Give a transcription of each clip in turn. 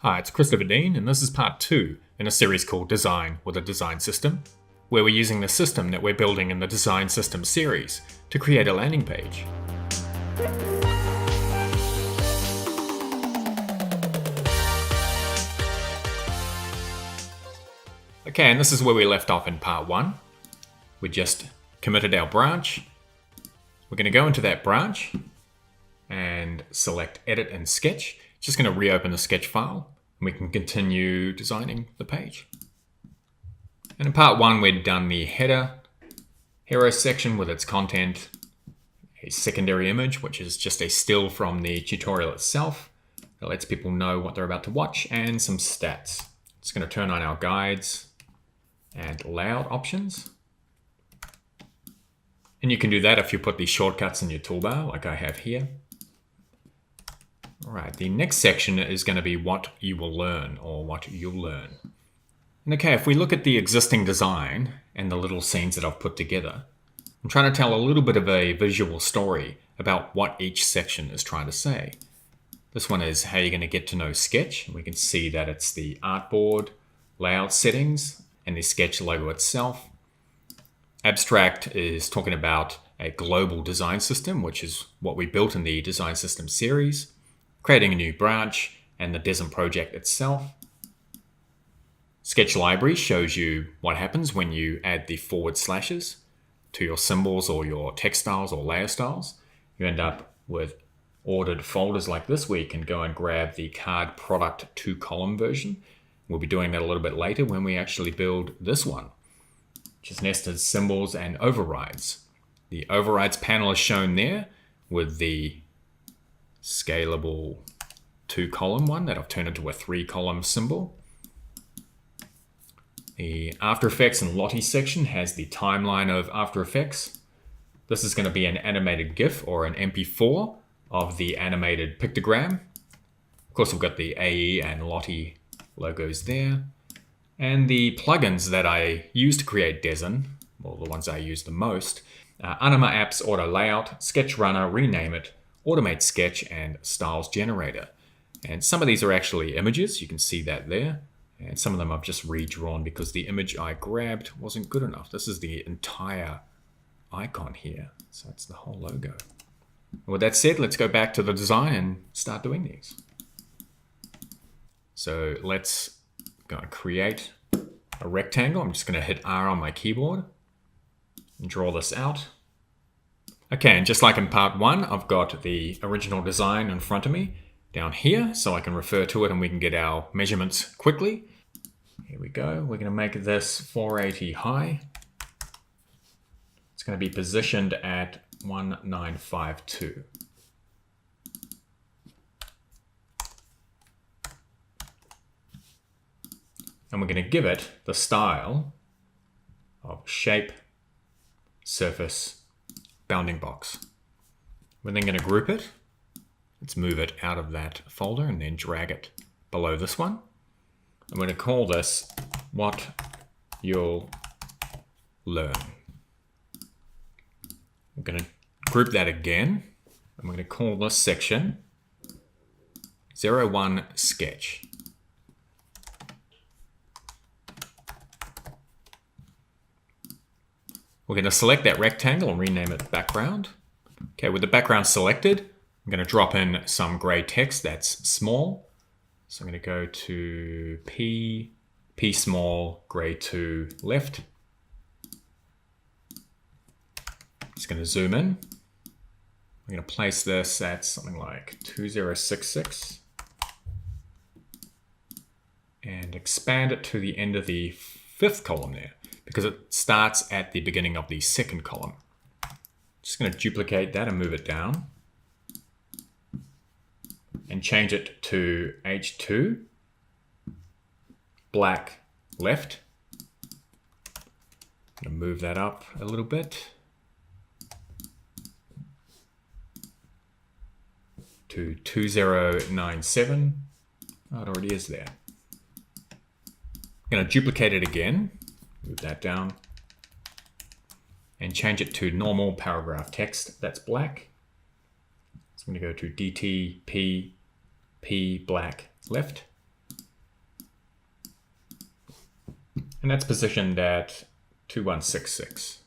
Hi, it's Christopher Dean, and this is part 2 in a series called Design with a Design System, where we're using the system that we're building in the Design System series to create a landing page. Okay, and this is where we left off in part 1. We just committed our branch. We're going to go into that branch and select Edit and Sketch. Just going to reopen the sketch file and we can continue designing the page. And in part 1 we'd done the hero section with its content, a secondary image which is just a still from the tutorial itself that lets people know what they're about to watch, and some stats. It's going to turn on our guides and layout options. And you can do that if you put these shortcuts in your toolbar like I have here. All right, the next section is going to be what you will learn, or what you'll learn. And okay, if we look at the existing design and the little scenes that I've put together, I'm trying to tell a little bit of a visual story about what each section is trying to say. This one is how you're going to get to know Sketch. We can see that it's the artboard, layout settings, and the Sketch logo itself. Abstract is talking about a global design system, which is what we built in the Design System series. Creating a new branch, and the Dezin project itself. Sketch library shows you what happens when you add the forward slashes to your symbols or your text styles or layer styles. You end up with ordered folders like this where you can go and grab the card product 2-column version. We'll be doing that a little bit later when we actually build this one, which is nested symbols and overrides. The overrides panel is shown there with the scalable 2-column one that I've turned into a 3-column symbol. The After Effects and Lottie section has the timeline of After Effects. This is going to be an animated GIF or an MP4 of the animated pictogram. Of course, we've got the AE and Lottie logos there. And the plugins that I use to create Dezin, well, the ones I use the most, Anima Apps Auto Layout, Sketch Runner, Rename It, Automate Sketch, and Styles Generator. And some of these are actually images, you can see that there. And some of them I've just redrawn because the image I grabbed wasn't good enough. This is the entire icon here, so it's the whole logo. With that said, let's go back to the design and start doing these. So let's go and create a rectangle. I'm just going to hit R on my keyboard and draw this out. Okay, and just like in part 1, I've got the original design in front of me down here, so I can refer to it and we can get our measurements quickly. Here we go. We're going to make this 480 high. It's going to be positioned at 1952. And we're going to give it the style of shape, surface, bounding box. We're then going to group it. Let's move it out of that folder and then drag it below this one. I'm going to call this what you'll learn. I'm going to group that again. I'm going to call this section 01 Sketch. We're going to select that rectangle and rename it background. Okay, with the background selected, I'm going to drop in some gray text that's small. So I'm going to go to P small, gray 2 left. Just going to zoom in. I'm going to place this at something like 2066 and expand it to the end of the 5th column there, because it starts at the beginning of the 2nd column. Just going to duplicate that and move it down and change it to H2, black left. I'm going to move that up a little bit to 2097. Oh, it already is there. I'm going to duplicate it again, move that down, and change it to normal paragraph text that's black. So I'm going to go to DT, P, black, left. And that's positioned at 2166.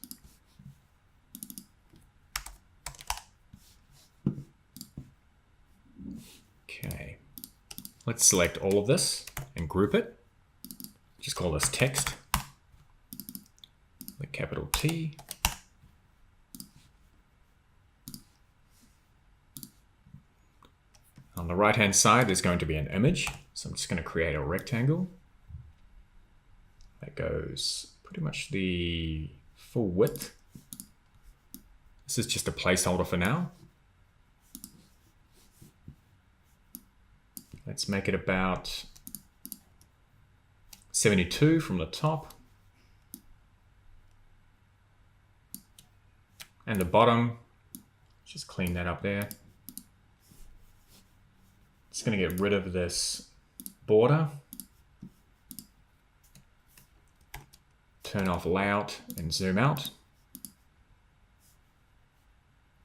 Okay, let's select all of this and group it. Just call this text, the capital T. On the right hand side, there's going to be an image. So I'm just going to create a rectangle. That goes pretty much the full width. This is just a placeholder for now. Let's make it about 72 from the top. And the bottom, just clean that up there. Just going to get rid of this border. Turn off layout and zoom out.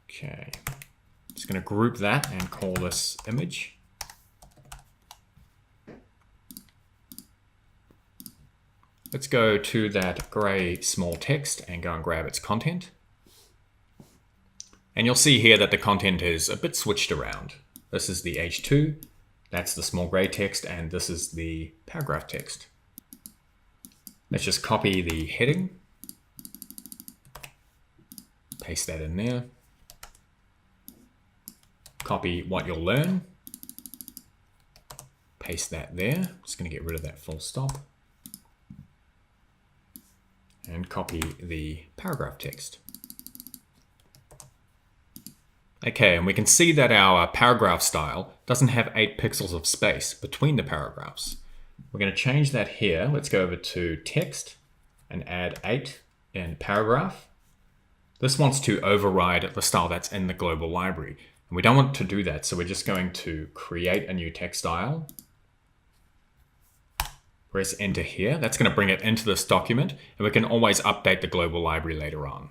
Okay, just going to group that and call this image. Let's go to that gray small text and go and grab its content. And you'll see here that the content is a bit switched around. This is the H2, that's the small gray text, and this is the paragraph text. Let's just copy the heading, paste that in there, copy what you'll learn, paste that there. Just going to get rid of that full stop, and copy the paragraph text. Okay, and we can see that our paragraph style doesn't have 8 pixels of space between the paragraphs. We're going to change that here. Let's go over to text and add 8 in paragraph. This wants to override the style that's in the global library. And we don't want to do that, so we're just going to create a new text style. Press enter here. That's going to bring it into this document, and we can always update the global library later on.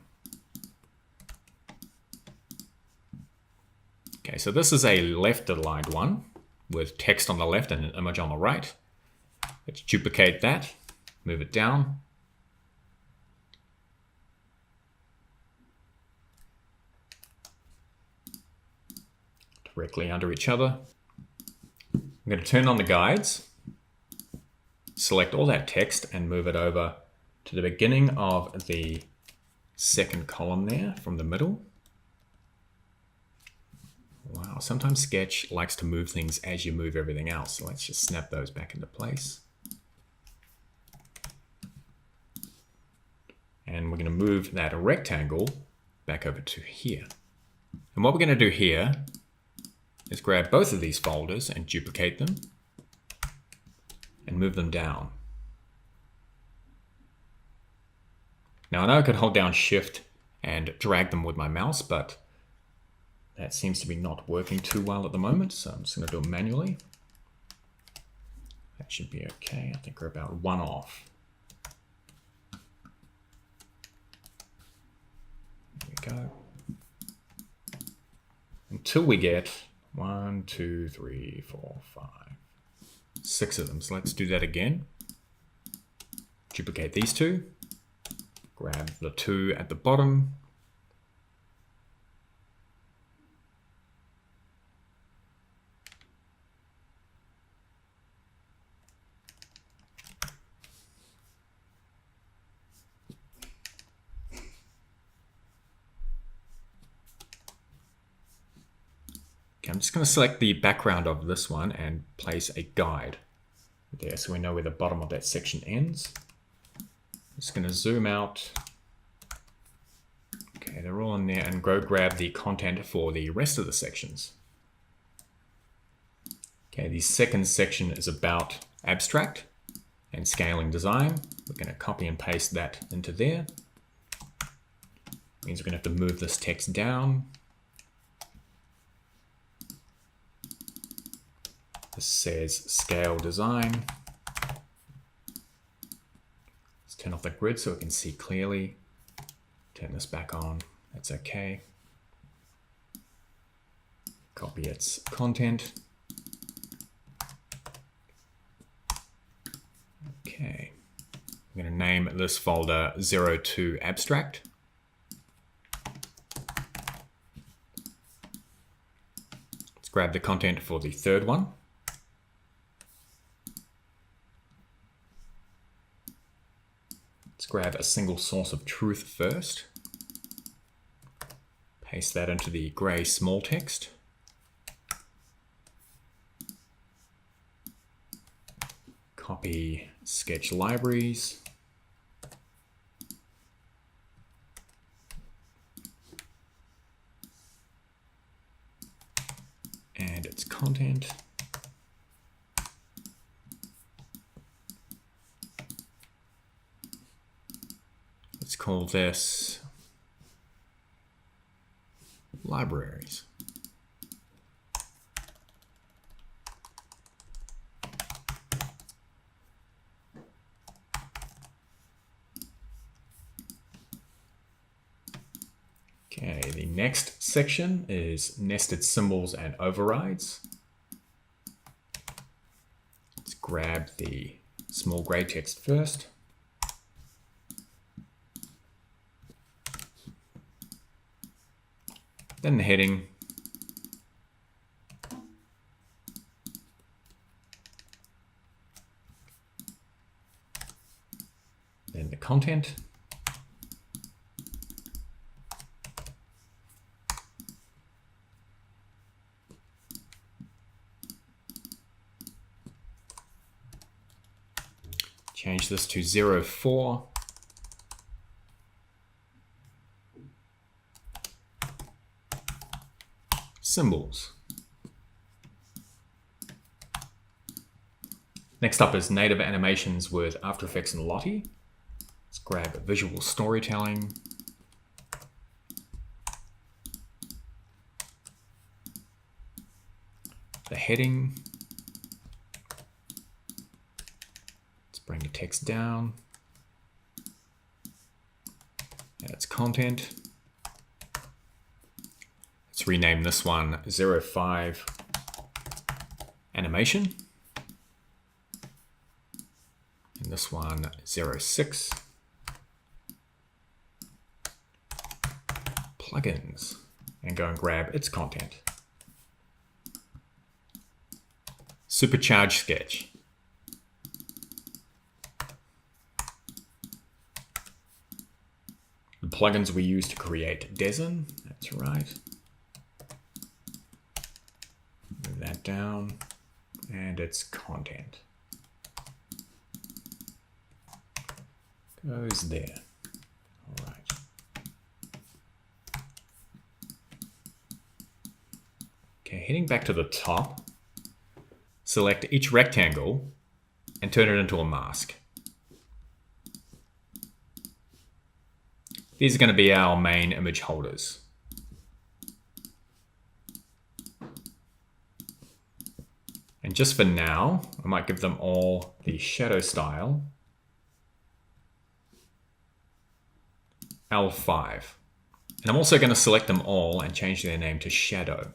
Okay, so this is a left aligned one with text on the left and an image on the right. Let's duplicate that, move it down. Directly under each other. I'm going to turn on the guides, select all that text and move it over to the beginning of the second column there from the middle. Wow, sometimes Sketch likes to move things as you move everything else. So let's just snap those back into place. And we're going to move that rectangle back over to here. And what we're going to do here is grab both of these folders and duplicate them and move them down. Now I know I could hold down Shift and drag them with my mouse, but that seems to be not working too well at the moment, so I'm just going to do it manually. That should be okay. I think we're about 1 off. There we go. Until we get 1, 2, 3, 4, 5, 6 of them. So let's do that again. Duplicate these two. Grab the 2 at the bottom. Okay, I'm just going to select the background of this one and place a guide there so we know where the bottom of that section ends. I'm just going to zoom out. Okay, they're all in there, and go grab the content for the rest of the sections. Okay, the second section is about abstract and scaling design. We're going to copy and paste that into there. Means we're going to have to move this text down. This says scale design. Let's turn off the grid so we can see clearly. Turn this back on. That's okay. Copy its content. Okay. I'm going to name this folder 02 abstract. Let's grab the content for the third one. Let's grab a single source of truth first. Paste that into the gray small text. Copy sketch libraries. And its content. Let's call this libraries. Okay, the next section is nested symbols and overrides. Let's grab the small gray text first. Then the heading. Then the content. Change this to 04. Symbols. Next up is native animations with After Effects and Lottie. Let's grab visual storytelling. The heading. Let's bring the text down. And its content. Let's rename this one 05 animation. And this one 06 plugins. And go and grab its content. Supercharged sketch. The plugins we use to create Dezin, that's right. Move that down, and its content goes there. All right. Okay, heading back to the top, select each rectangle and turn it into a mask. These are going to be our main image holders. And just for now, I might give them all the shadow style L5. And I'm also going to select them all and change their name to shadow.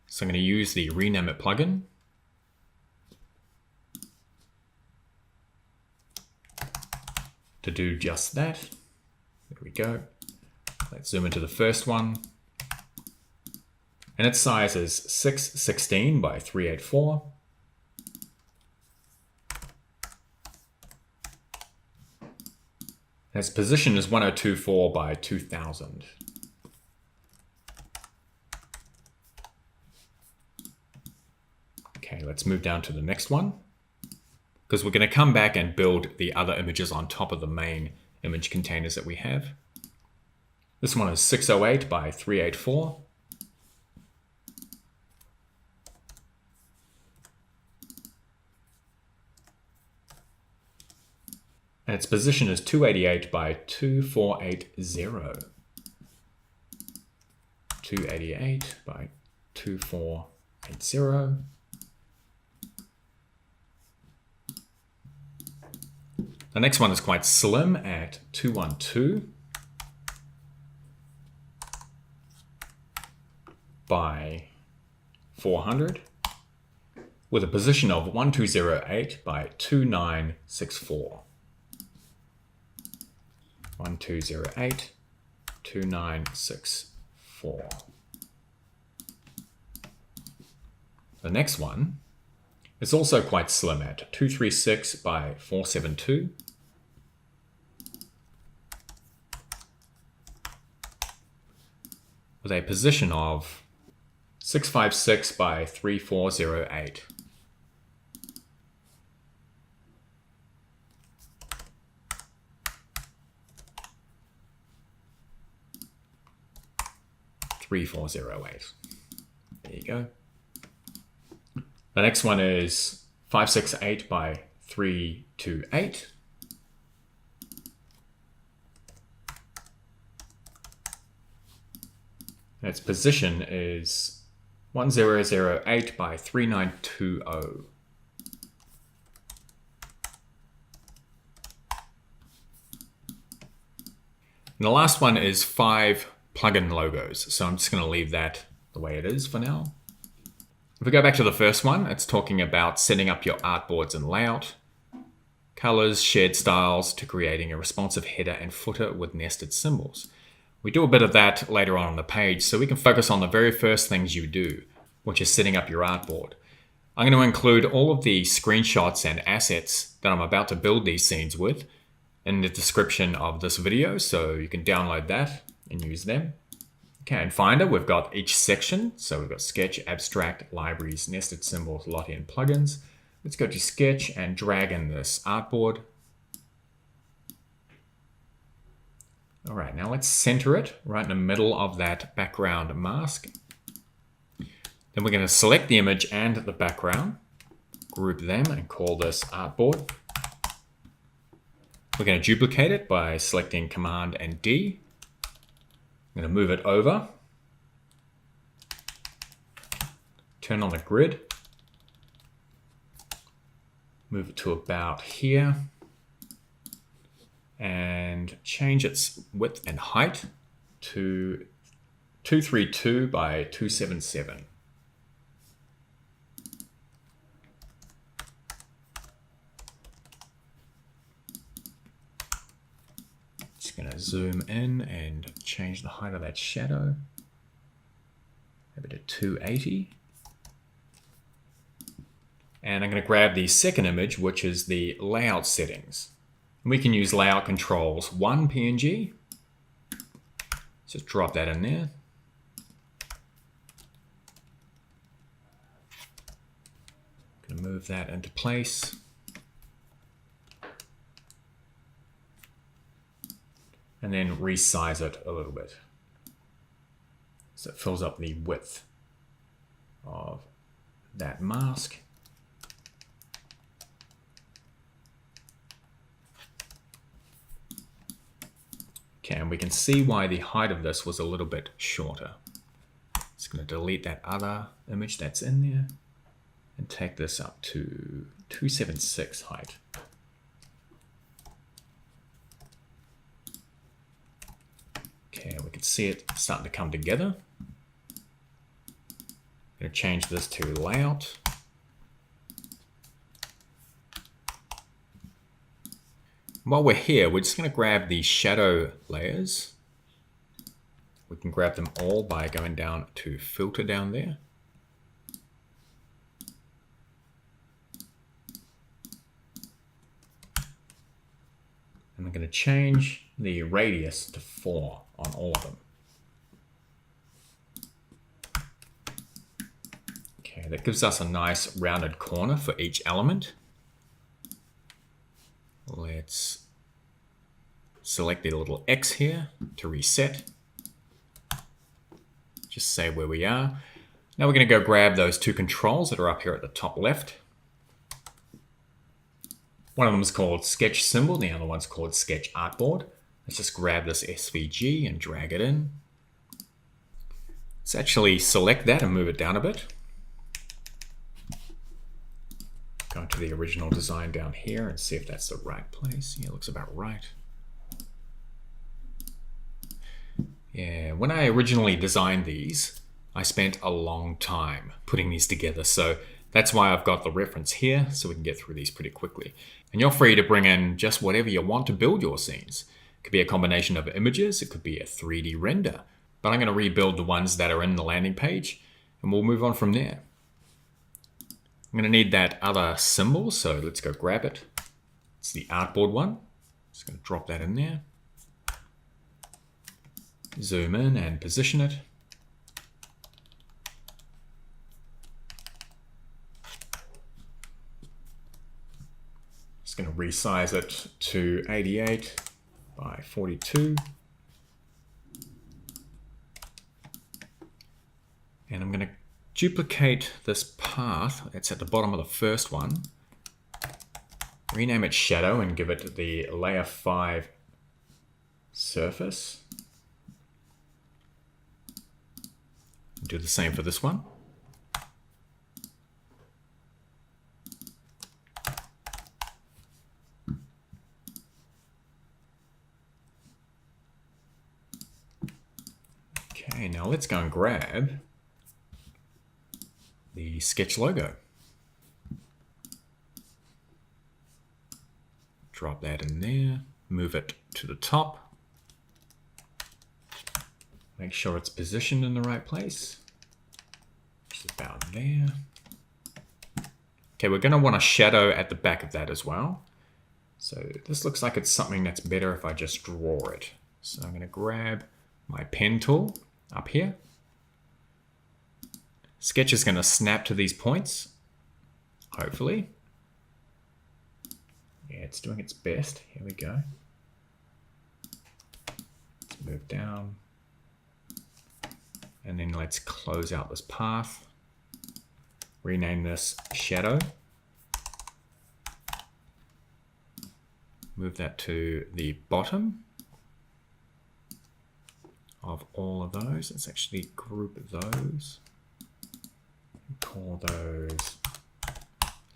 So I'm going to use the rename it plugin. To do just that. There we go. Let's zoom into the first one. And its size is 616 by 384. And its position is 1024 by 2000. Okay, let's move down to the next one, because we're going to come back and build the other images on top of the main image containers that we have. This one is 608 by 384. And its position is 288 by 2480. 288 by 2480. The next one is quite slim at 212 by 400 with a position of 1208 by 2964. 1208 2964. The next one is also quite slim at 236 by 472. With a position of 656 by 3408. There you go. The next one is 568 by 328. And its position is 1008 by 3920. And the last one is 5 plugin logos. So I'm just going to leave that the way it is for now. If we go back to the first one, it's talking about setting up your artboards and layout, colors, shared styles to creating a responsive header and footer with nested symbols. We do a bit of that later on the page, so we can focus on the very first things you do, which is setting up your artboard. I'm going to include all of the screenshots and assets that I'm about to build these scenes with in the description of this video, so you can download that and use them. Okay, in Finder, we've got each section. So we've got Sketch, Abstract, Libraries, Nested Symbols, Lottie, and Plugins. Let's go to Sketch and drag in this artboard. All right, now let's center it right in the middle of that background mask. Then we're going to select the image and the background, group them, and call this artboard. We're going to duplicate it by selecting Command and D. I'm going to move it over, turn on the grid, move it to about here, and change its width and height to 232 by 277. Going to zoom in and change the height of that shadow. Maybe to 280. And I'm going to grab the second image, which is the layout settings. And we can use layout controls 1 PNG. Just drop that in there. Going to move that into place. And then resize it a little bit so it fills up the width of that mask. Okay, and we can see why the height of this was a little bit shorter. Just going to delete that other image that's in there and take this up to 276 height. Okay, we can see it starting to come together. I'm going to change this to layout. While we're here, we're just going to grab the shadow layers. We can grab them all by going down to filter down there. And I'm going to change the radius to 4 on all of them. Okay, that gives us a nice rounded corner for each element. Let's select the little X here to reset. Just say where we are. Now we're going to go grab those two controls that are up here at the top left. One of them is called Sketch Symbol, the other one's called Sketch Artboard. Let's just grab this SVG and drag it in. Let's actually select that and move it down a bit. Go to the original design down here and see if that's the right place. Yeah, it looks about right. Yeah, when I originally designed these, I spent a long time putting these together. So that's why I've got the reference here, so we can get through these pretty quickly. And you're free to bring in just whatever you want to build your scenes. It could be a combination of images, it could be a 3D render. But I'm going to rebuild the ones that are in the landing page, and we'll move on from there. I'm going to need that other symbol, so let's go grab it. It's the artboard one. Just going to drop that in there. Zoom in and position it. Just going to resize it to 88 by 42. And I'm going to duplicate this path that's at the bottom of the first one. Rename it Shadow and give it the layer 5 surface. Do the same for this one. Okay, now let's go and grab the sketch logo. Drop that in there, move it to the top. Make sure it's positioned in the right place. Just about there. Okay, we're going to want a shadow at the back of that as well. So this looks like it's something that's better if I just draw it. So I'm going to grab my pen tool up here. Sketch is going to snap to these points, hopefully. Yeah, it's doing its best. Here we go. Let's move down. And then let's close out this path. Rename this Shadow. Move that to the bottom of all of those. Let's actually group those. Call those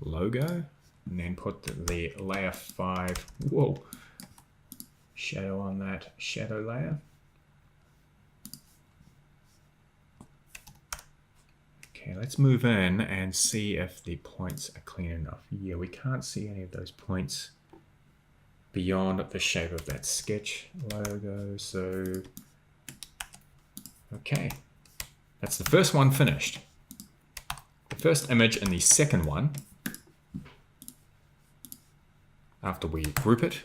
logo. And then put the layer 5 shadow on that shadow layer. Okay, let's move in and see if the points are clean enough. Yeah, we can't see any of those points beyond the shape of that sketch logo. So, okay, that's the first one finished. The first image and the second one, after we group it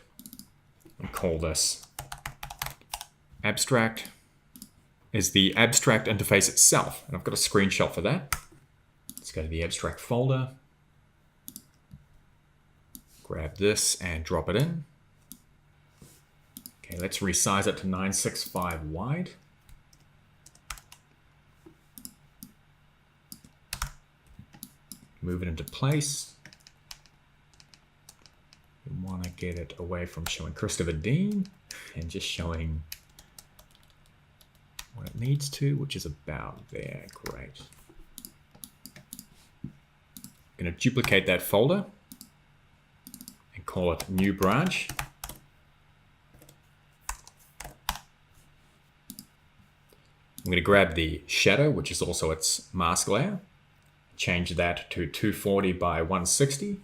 and call this abstract, is the abstract interface itself. And I've got a screenshot for that. Let's go to the abstract folder, grab this and drop it in. Okay, let's resize it to 965 wide. Move it into place. We want to get it away from showing Christopher Dean and just showing what it needs to, which is about there. Great. I'm going to duplicate that folder and call it New Branch. I'm going to grab the shadow, which is also its mask layer. Change that to 240 by 160.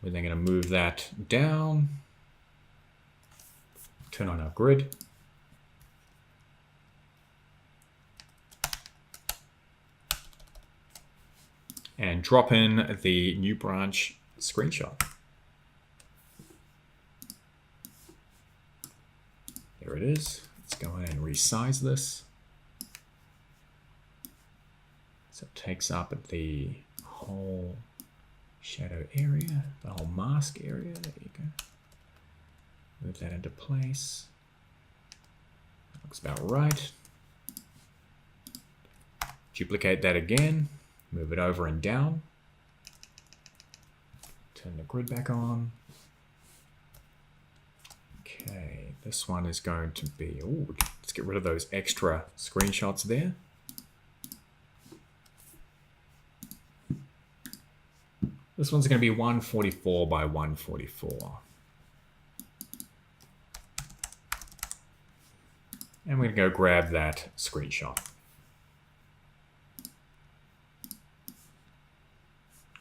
We're then going to move that down, turn on our grid, and drop in the New Branch screenshot. There it is. Let's go ahead and resize this. So it takes up the whole shadow area, the whole mask area. There you go. Move that into place. That looks about right. Duplicate that again. Move it over and down. Turn the grid back on. Okay, this one is going to be, let's get rid of those extra screenshots there. This one's going to be 144 by 144. And we're going to go grab that screenshot.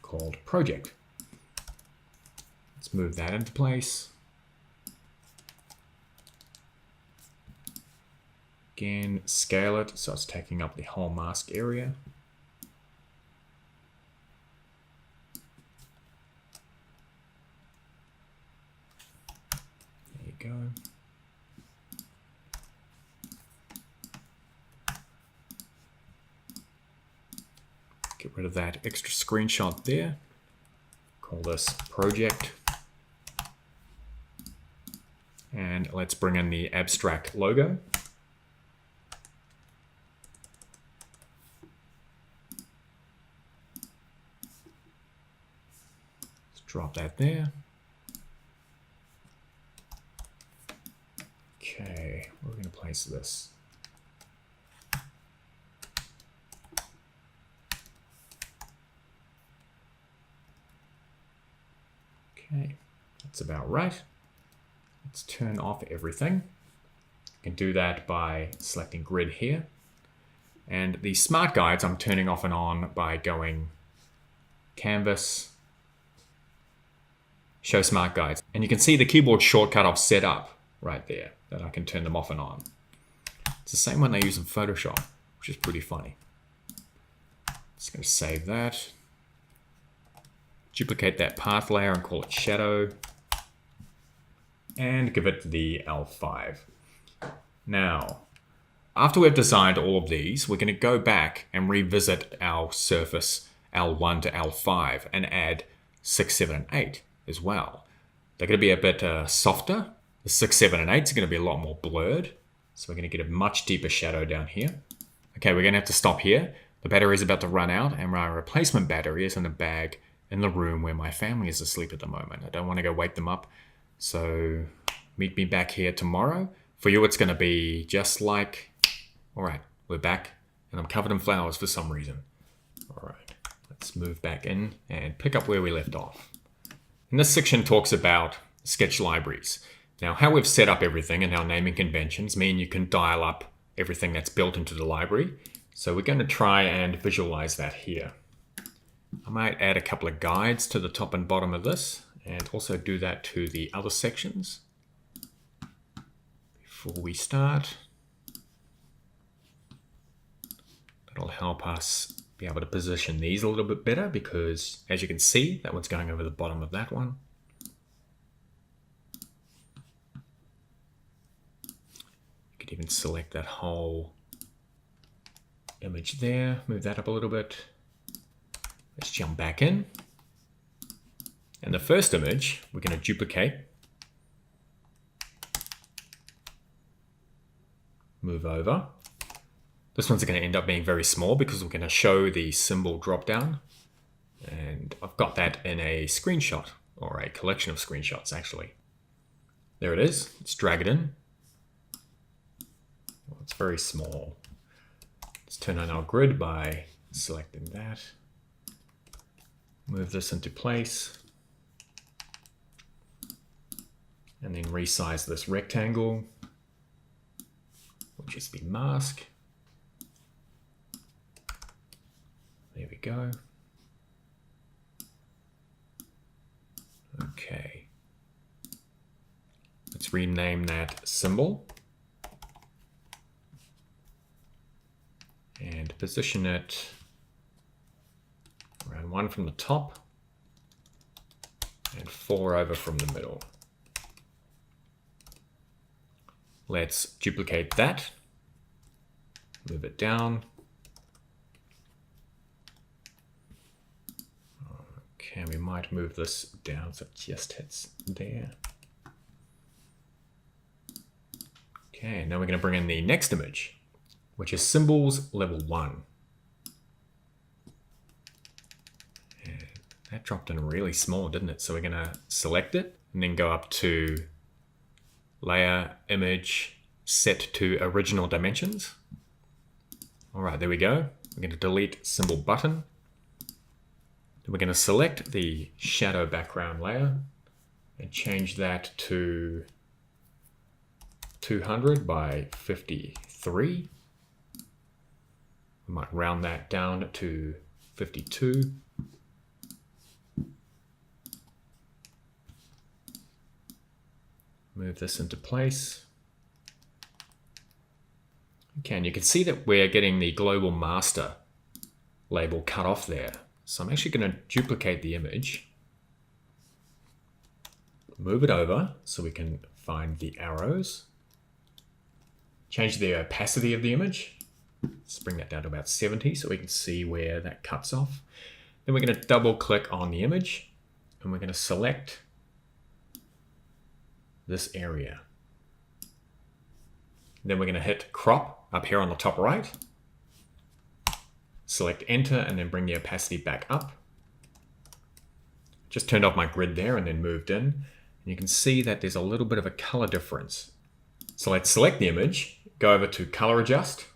Called Project. Let's move that into place. Again, scale it so it's taking up the whole mask area. There you go. Get rid of that extra screenshot there. Call this project. And let's bring in the abstract logo. Let's drop that there. Okay, where are we going to place this? Okay, that's about right. Let's turn off everything. You can do that by selecting grid here. And the smart guides I'm turning off and on by going canvas, show smart guides. And you can see the keyboard shortcut I've set up right there, that I can turn them off and on. It's the same one they use in Photoshop, which is pretty funny. Just going to save that. Duplicate that path layer and call it shadow. And give it the L5. Now, after we've designed all of these, we're going to go back and revisit our surface L1 to L5 and add 6, 7, and 8 as well. They're going to be a bit softer. The 6, 7, and 8 is going to be a lot more blurred. So we're going to get a much deeper shadow down here. Okay, we're going to have to stop here. The battery is about to run out and my replacement battery is in a bag in the room where my family is asleep at the moment. I don't want to go wake them up. So meet me back here tomorrow. For you, it's going to be just like, all right, we're back and I'm covered in flowers for some reason. All right, let's move back in and pick up where we left off. And this section talks about sketch libraries. Now, how we've set up everything and our naming conventions mean you can dial up everything that's built into the library. So we're going to try and visualize that here. I might add a couple of guides to the top and bottom of this and also do that to the other sections. Before we start, that'll help us be able to position these a little bit better because as you can see, that one's going over the bottom of that one. You could even select that whole image there, move that up a little bit. Let's jump back in. And the first image, we're going to duplicate. Move over. This one's going to end up being very small because we're going to show the symbol drop down. And I've got that in a screenshot, or a collection of screenshots actually. There it is. Let's drag it in. Well, it's very small. Let's turn on our grid by selecting that. Move this into place. And then resize this rectangle, which is the mask. There we go. Okay. Let's rename that symbol. And position it around 1 from the top and 4 over from the middle. Let's duplicate that, move it down. Okay, we might move this down so it just hits there. Okay, now we're going to bring in the next image, which is symbols level 1. And that dropped in really small, didn't it? So we're going to select it and then go up to Layer, Image, Set to Original Dimensions. All right, there we go. We're going to delete symbol button. Then we're going to select the shadow background layer and change that to 200 by 53. We might round that down to 52. Move this into place. Okay, and you can see that we're getting the global master label cut off there. So I'm actually going to duplicate the image, move it over so we can find the arrows, change the opacity of the image. Let's bring that down to about 70 so we can see where that cuts off. Then we're going to double click on the image and we're going to select this area. Then we're going to hit crop up here on the top right. Select enter and then bring the opacity back up. Just turned off my grid there and then moved in. And you can see that there's a little bit of a color difference. So let's select the image, go over to color adjust.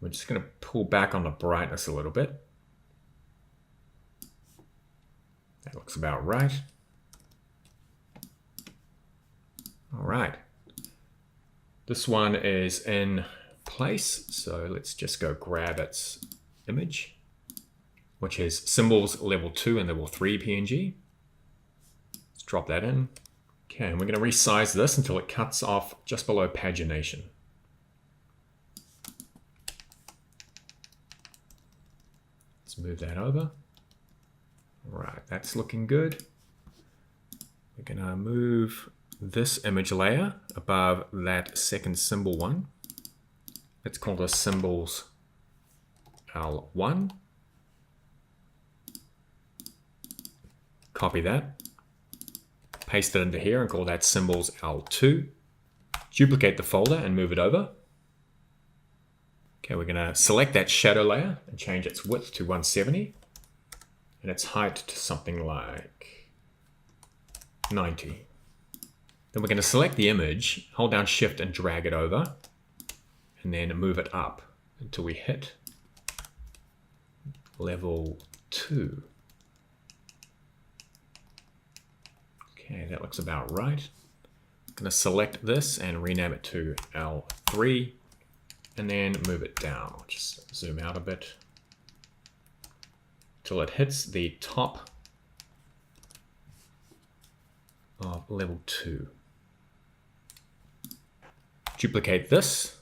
We're just going to pull back on the brightness a little bit. That looks about right. All right. This one is in place, so let's just go grab its image, which is symbols level 2 and level 3 PNG. Let's drop that in. Okay, and we're going to resize this until it cuts off just below pagination. Let's move that over. All right, that's looking good. We're going to move this image layer above that second symbol one. Let's call this symbols L1. Copy that. Paste it into here and call that symbols L2. Duplicate the folder and move it over. Okay, we're going to select that shadow layer and change its width to 170 and its height to something like 90. Then we're going to select the image, hold down shift and drag it over, and then move it up until we hit level 2. Okay, that looks about right. I'm going to select this and rename it to L3, and then move it down. I'll just zoom out a bit till it hits the top of level 2. Duplicate this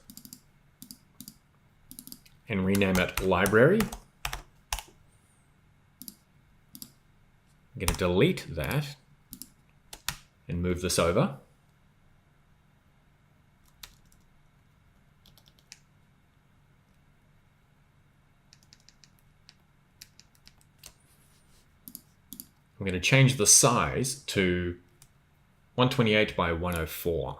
and rename it library. I'm going to delete that and move this over. I'm going to change the size to 128 by 104.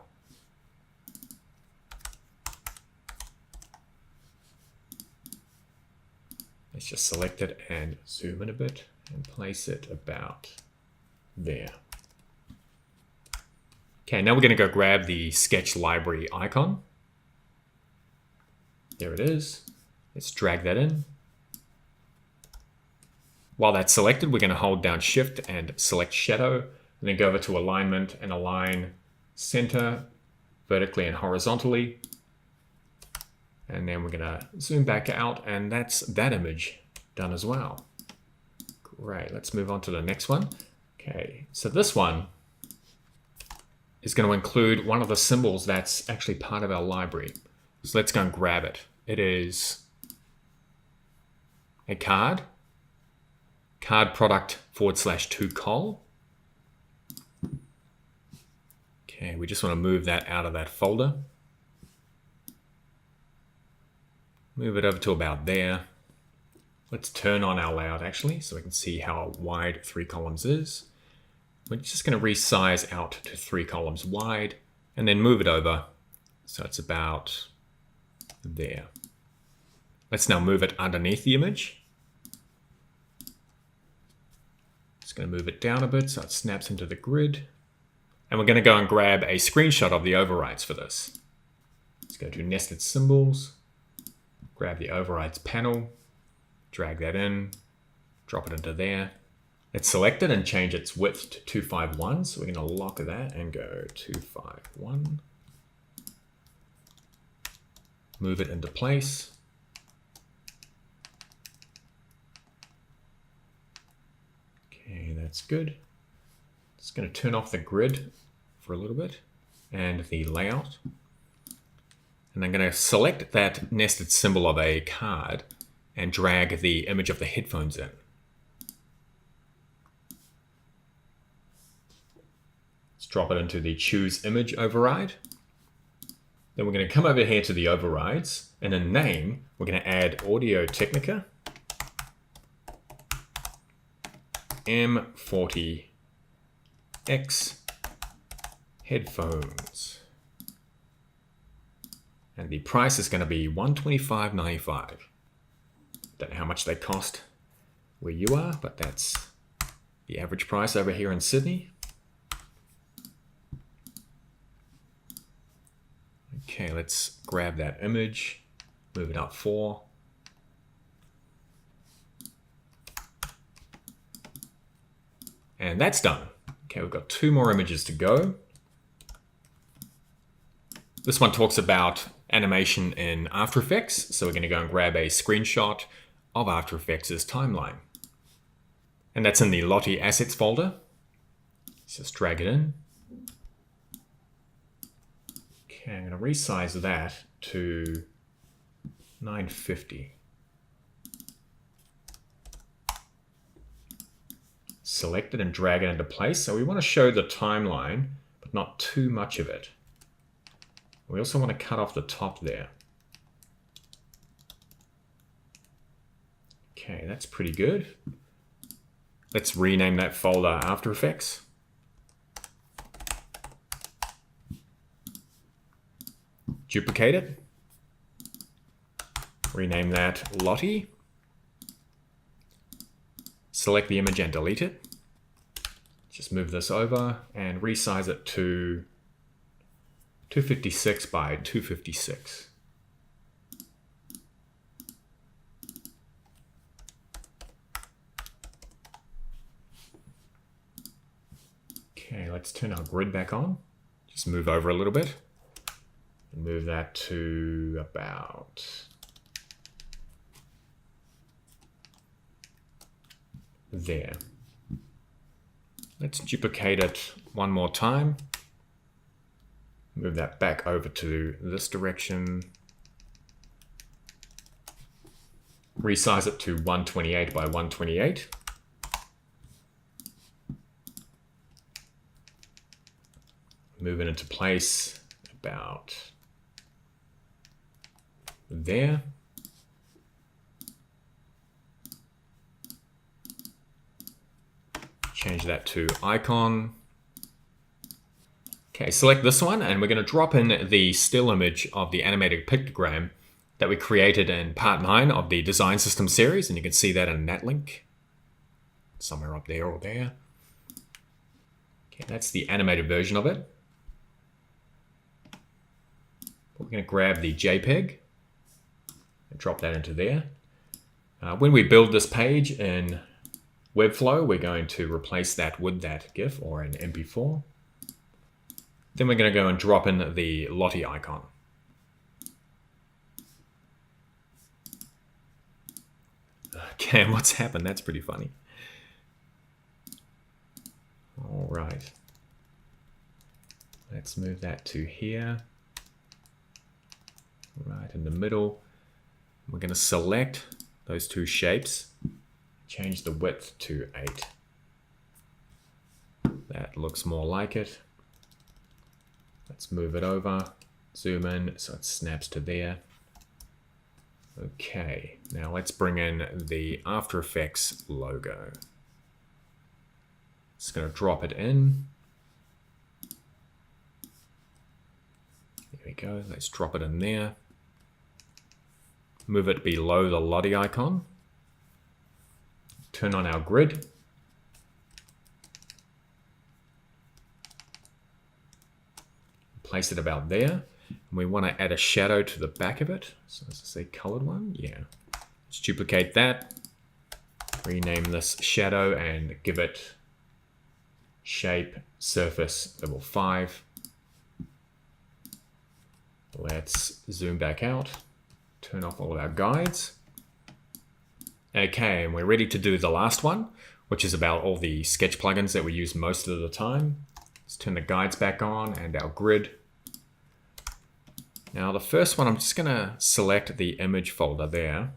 Let's just select it and zoom in a bit and place it about there. Okay, now we're going to go grab the sketch library icon. There it is. Let's drag that in. While that's selected, we're going to hold down shift and select shadow, and then go over to alignment and align center vertically and horizontally. And then we're going to zoom back out, and that's that image done as well. Great, let's move on to the next one. Okay, so this one is going to include one of the symbols that's actually part of our library. So let's go and grab it. It is a card product /2 col. Okay, we just want to move that out of that folder. Move it over to about there. Let's turn on our layout actually so we can see how wide 3 columns is. We're just going to resize out to 3 columns wide and then move it over so it's about there. Let's now move it underneath the image. Just going to move it down a bit so it snaps into the grid. And we're going to go and grab a screenshot of the overrides for this. Let's go to nested symbols, grab the overrides panel, drag that in, drop it into there. Let's select it and change its width to 251. So we're going to lock that and go 251. Move it into place. Okay, that's good. Just going to turn off the grid for a little bit, and the layout. And I'm going to select that nested symbol of a card and drag the image of the headphones in. Let's drop it into the Choose Image override. Then we're going to come over here to the overrides, and in name, we're going to add Audio Technica M40X headphones. And the price is going to be $125.95. Don't know how much they cost where you are, but that's the average price over here in Sydney. Okay, let's grab that image, move it up 4. And that's done. Okay, we've got 2 more images to go. This one talks about animation in After Effects, so we're going to go and grab a screenshot of After Effects' timeline. And that's in the Lottie Assets folder. Let's just drag it in. Okay, I'm going to resize that to 950. Select it and drag it into place. So we want to show the timeline, but not too much of it. We also want to cut off the top there. Okay, that's pretty good. Let's rename that folder After Effects. Duplicate it. Rename that Lottie. Select the image and delete it. Just move this over and resize it to 256 by 256. Okay, let's turn our grid back on. Just move over a little bit and move that to about there. Let's duplicate it one more time. Move that back over to this direction. Resize it to 128 by 128. Move it into place about there. Change that to icon. Okay, select this one and we're going to drop in the still image of the animated pictogram that we created in part 9 of the Design System series, and you can see that in that link somewhere up there or there. Okay, that's the animated version of it. We're going to grab the JPEG and drop that into there. When we build this page in Webflow, we're going to replace that with that GIF or an MP4. Then we're going to go and drop in the Lottie icon. Okay, and what's happened? That's pretty funny. All right. Let's move that to here. Right in the middle. We're going to select those 2 shapes. Change the width to 8. That looks more like it. Let's move it over, zoom in so it snaps to there. Okay, now let's bring in the After Effects logo. Just going to drop it in. There we go, let's drop it in there. Move it below the Lottie icon. Turn on our grid. Place it about there. And we want to add a shadow to the back of it. So let's say colored one. Yeah. Let's duplicate that. Rename this shadow and give it shape surface level 5. Let's zoom back out. Turn off all of our guides. Okay, and we're ready to do the last one, which is about all the sketch plugins that we use most of the time. Let's turn the guides back on and our grid. Now the first one, I'm just gonna select the image folder there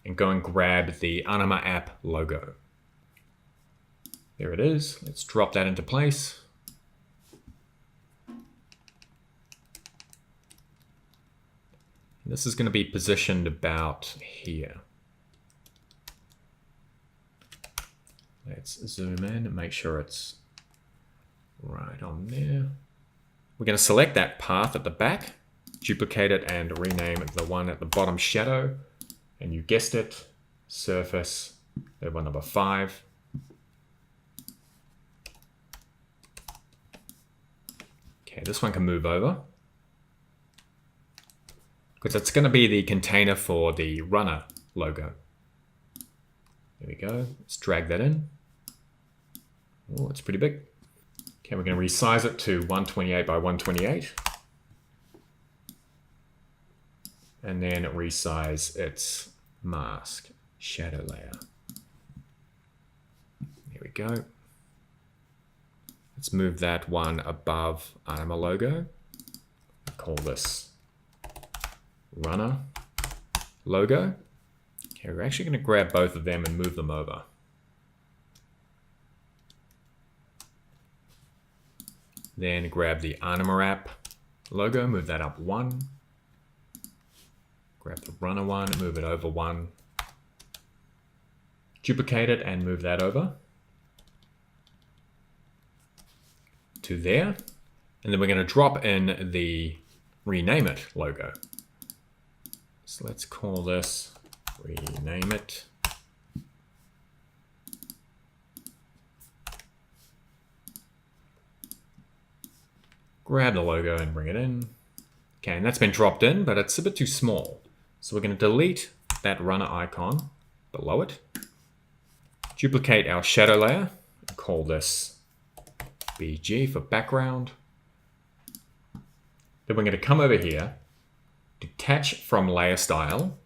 and go and grab the Anima app logo. There it is. Let's drop that into place. This is going to be positioned about here. Let's zoom in and make sure it's right on there. We're going to select that path at the back, duplicate it and rename the one at the bottom shadow. And you guessed it, surface, label number 5. Okay, this one can move over, because it's going to be the container for the runner logo. There we go. Let's drag that in. Oh, it's pretty big. Okay, we're going to resize it to 128 by 128. And then resize its mask shadow layer. There we go. Let's move that one above Anima logo. Call this runner logo. Okay, we're actually going to grab both of them and move them over. Then grab the Anima app logo, move that up 1. Grab the runner one, move it over 1. Duplicate it and move that over to there. And then we're going to drop in the rename it logo. So let's call this rename it. Grab the logo and bring it in. Okay, and that's been dropped in, but it's a bit too small. So we're going to delete that runner icon below it. Duplicate our shadow layer and call this BG for background. Then we're going to come over here, detach from layer style,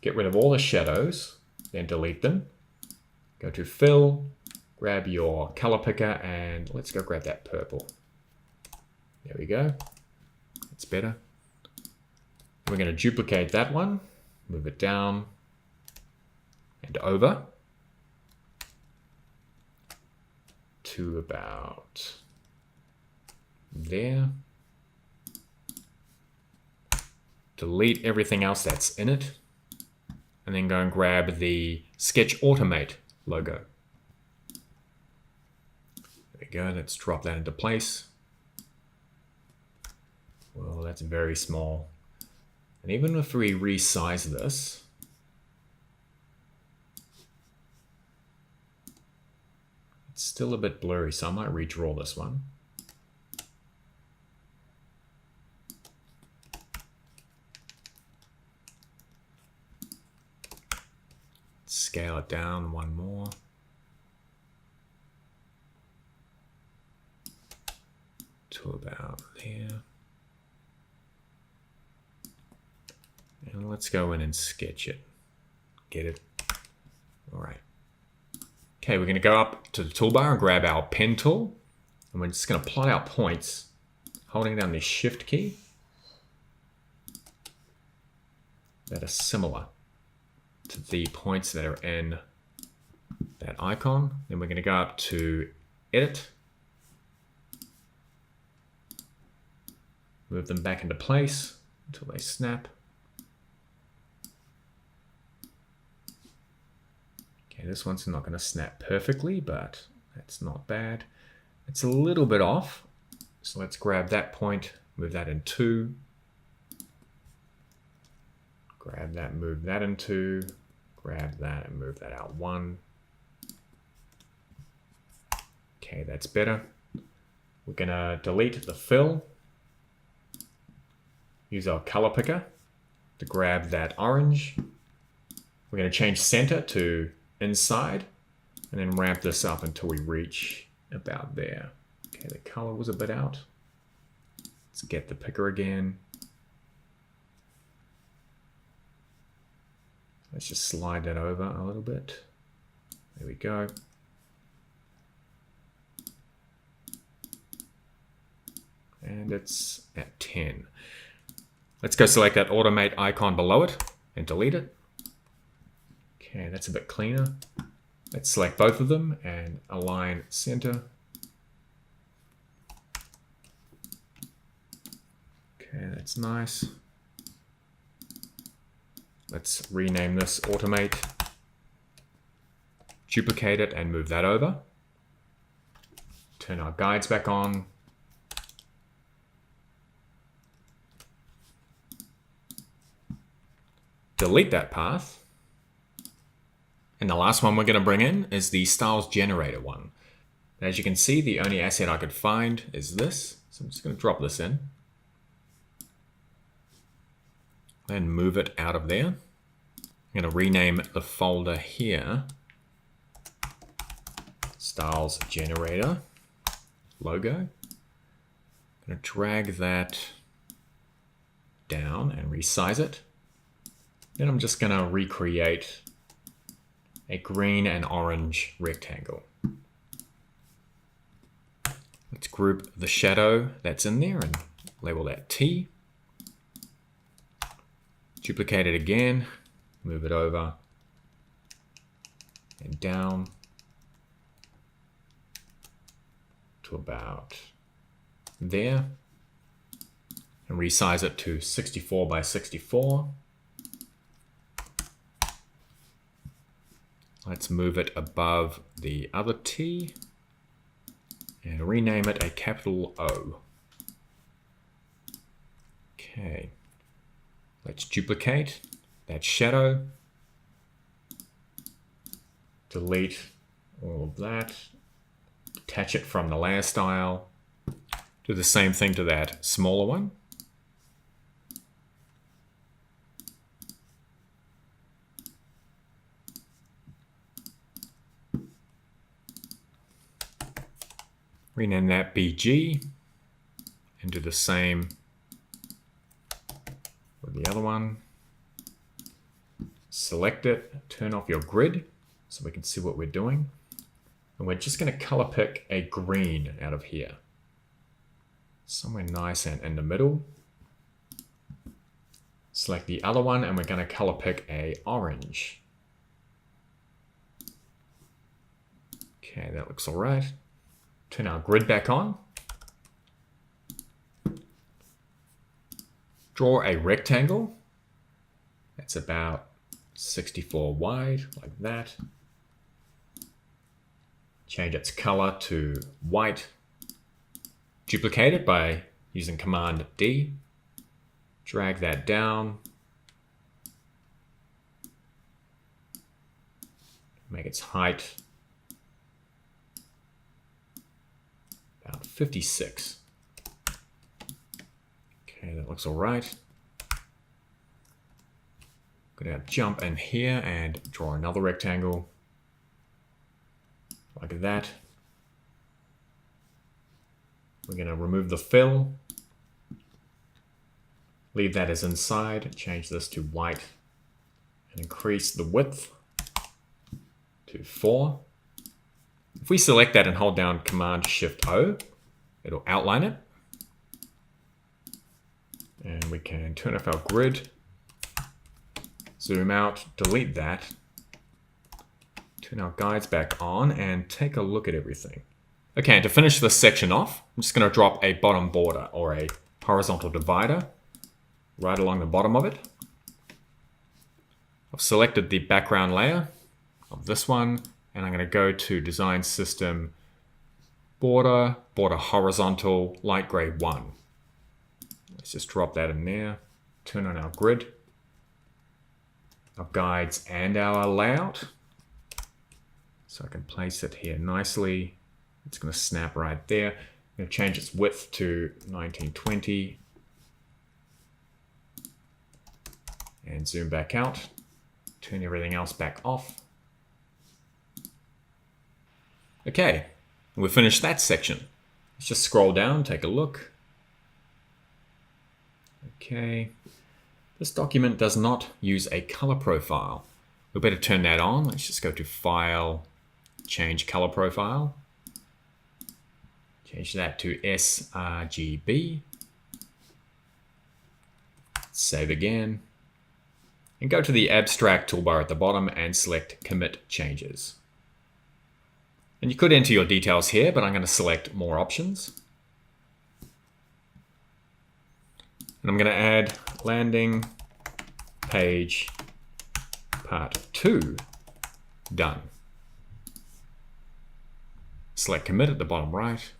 get rid of all the shadows, then delete them. Go to fill, grab your color picker, and let's go grab that purple. There we go. That's better. We're going to duplicate that one, move it down and over to about there. Delete everything else that's in it, and then go and grab the Sketch Automate logo. There we go. Let's drop that into place. Well, that's very small. And even if we resize this, it's still a bit blurry, so I might redraw this one. Scale it down one more. To about there. And let's go in and sketch it. Get it? All right. Okay, we're going to go up to the toolbar and grab our pen tool. And we're just going to plot our points, holding down the Shift key that are similar to the points that are in that icon. Then we're going to go up to Edit, move them back into place until they snap. Okay, this one's not going to snap perfectly, but that's not bad. It's a little bit off, so let's grab that point, move that in 2. Grab that, move that in 2. Grab that and move that out 1. Okay, that's better. We're going to delete the fill. Use our color picker to grab that orange. We're going to change center to inside and then ramp this up until we reach about there. Okay, the color was a bit out. Let's get the picker again. Let's just slide that over a little bit. There we go. and it's at 10. Let's go select that automate icon below it and delete it. Okay, that's a bit cleaner. Let's select both of them and align center. Okay, that's nice. Let's rename this automate, duplicate it and move that over. Turn our guides back on. Delete that path. And the last one we're going to bring in is the styles generator one. As you can see, the only asset I could find is this. So I'm just going to drop this in. And move it out of there. I'm going to rename the folder here Styles Generator Logo. I'm going to drag that down and resize it. Then I'm just going to recreate a green and orange rectangle. Let's group the shadow that's in there and label that T. Duplicate it again, move it over and down to about there, and resize it to 64 by 64. Let's move it above the other T and rename it a capital O. Okay. Let's duplicate that shadow, delete all of that, detach it from the layer style, do the same thing to that smaller one. Rename that BG and do the same with the other one. Select it, turn off your grid so we can see what we're doing. And we're just going to color pick a green out of here. Somewhere nice and in the middle. Select the other one and we're going to color pick a orange. Okay, that looks all right. Turn our grid back on. Draw a rectangle. That's about 64 wide, like that. Change its color to white. Duplicate it by using Command D. Drag that down. Make its height about 56. Okay, that looks all right. Gonna jump in here and draw another rectangle like that. We're gonna remove the fill, leave that as inside, change this to white, and increase the width to 4. If we select that and hold down Command-Shift-O, it'll outline it. And we can turn off our grid, zoom out, delete that, turn our guides back on, and take a look at everything. Okay, and to finish this section off, I'm just going to drop a bottom border or a horizontal divider right along the bottom of it. I've selected the background layer of this one, and I'm going to go to Design System, Border Horizontal, Light Gray 1. Let's just drop that in there, turn on our grid, our guides and our layout. So I can place it here nicely. It's going to snap right there. I'm going to change its width to 1920 and zoom back out. Turn everything else back off. Okay, we've finished that section. Let's just scroll down, take a look. Okay, this document does not use a color profile. We better turn that on. Let's just go to File, Change Color Profile. Change that to sRGB. Save again. And go to the abstract toolbar at the bottom and select commit changes. And you could enter your details here, but I'm going to select more options. And I'm going to add landing page part 2 done. Select commit at the bottom right.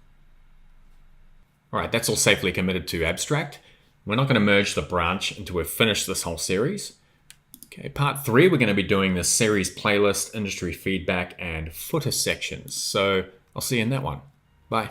All right, that's all safely committed to abstract. We're not going to merge the branch until we've finished this whole series. Okay, part 3, we're going to be doing the series playlist, industry feedback, and footer sections. So I'll see you in that one. Bye.